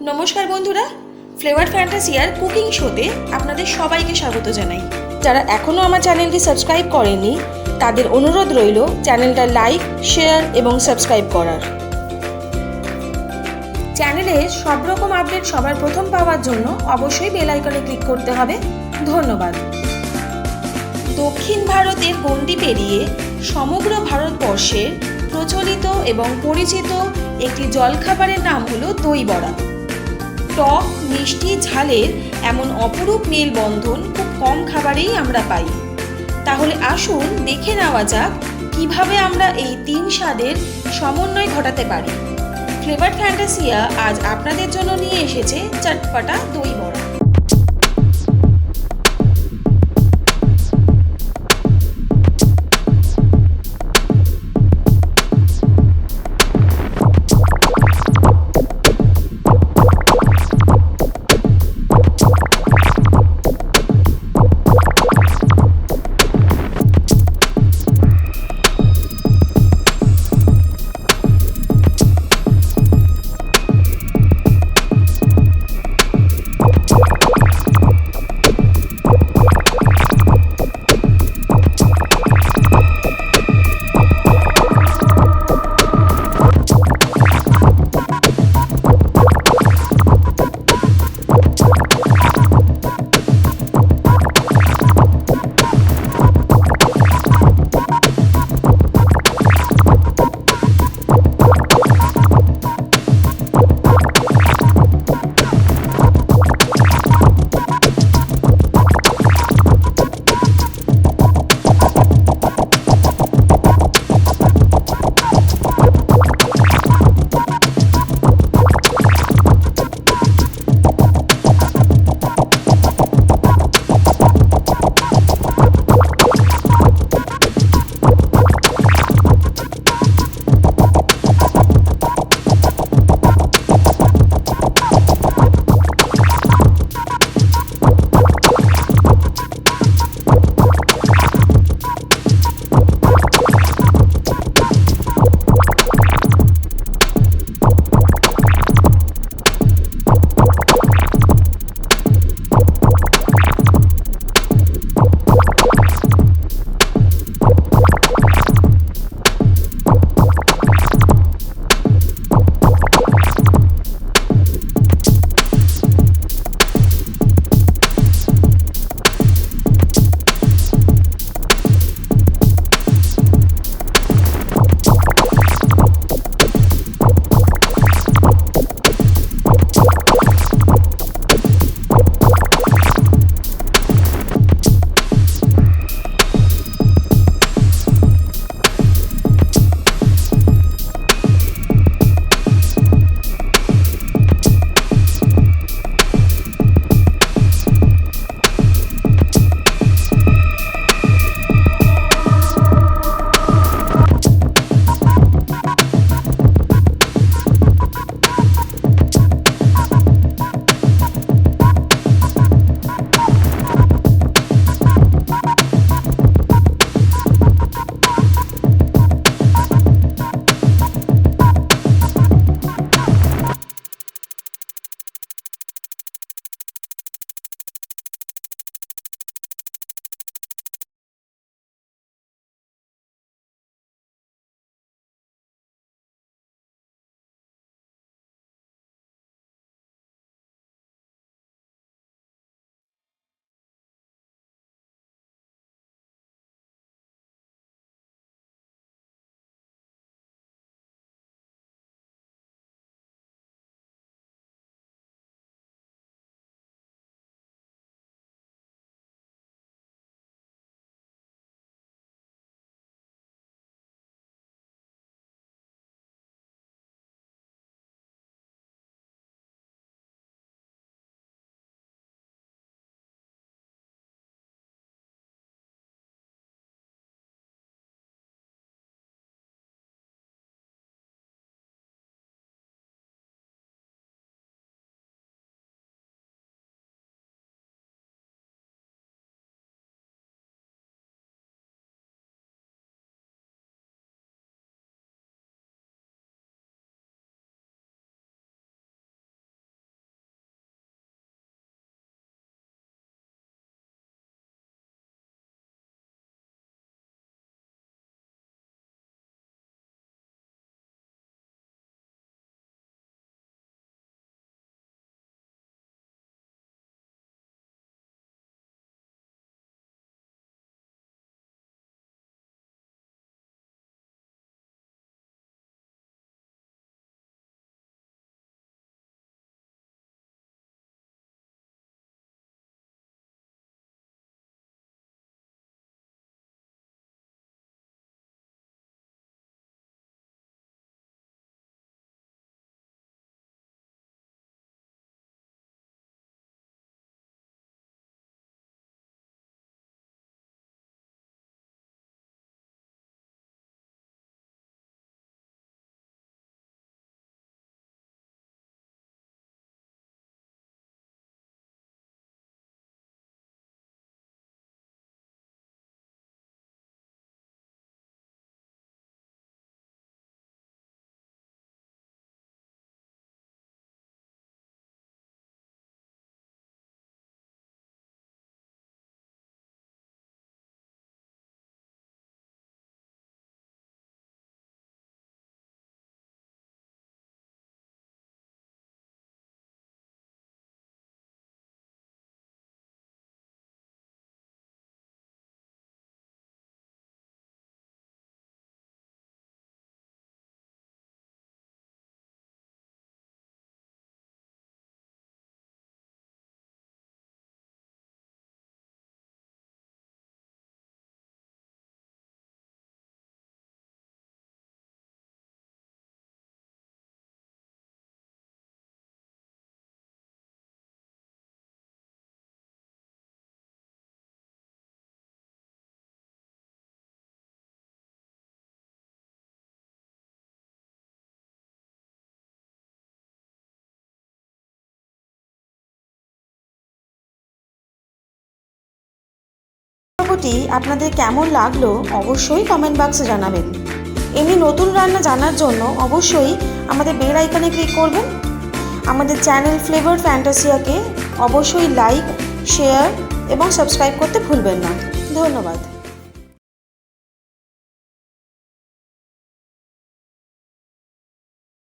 নমস্কার বন্ধুরা, flavoured ফ্যান্টাসিয়ার cooking শোতে আপনাদের সবাইকে স্বাগত জানাই। যারা এখনও আমার চ্যানেলটি সাবস্ক্রাইব করেননি তাদের অনুরোধ রইল চ্যানেলটা লাইক, শেয়ার এবং সাবস্ক্রাইব করার। চ্যানেলে সব রকম আপডেট সবার প্রথম পাওয়ার জন্য অবশ্যই বেল আইকনে ক্লিক করতে হবে। ধন্যবাদ। দক্ষিণ ভারতের গণ্ডি পেরিয়ে সমগ্র ভারতবর্ষের প্রচলিত এবং পরিচিত একটি জলখাবারের নাম হলো দই বড়া। টক, মিষ্টি, ঝালের এমন অপরূপ মেলবন্ধন খুব কম খাবারেই আমরা পাই। তাহলে আসুন দেখে নেওয়া যাক কিভাবে আমরা এই তিন স্বাদের সমন্বয় ঘটাতে পারি। ফ্লেভার্ড ফ্যান্টাসিয়া আজ আপনাদের জন্য নিয়ে এসেছে চটপটা দই বড়া। পর্বটি আপনাদের কেমন লাগলো অবশ্যই কমেন্ট বক্সে জানাবেন। এমনি নতুন রান্না জানার জন্য অবশ্যই আমাদের বেল আইকনে ক্লিক করবেন। আমাদের চ্যানেল ফ্লেভার্ড ফ্যান্টাসিয়াকে অবশ্যই লাইক, শেয়ার এবং সাবস্ক্রাইব করতে ভুলবেন না। ধন্যবাদ।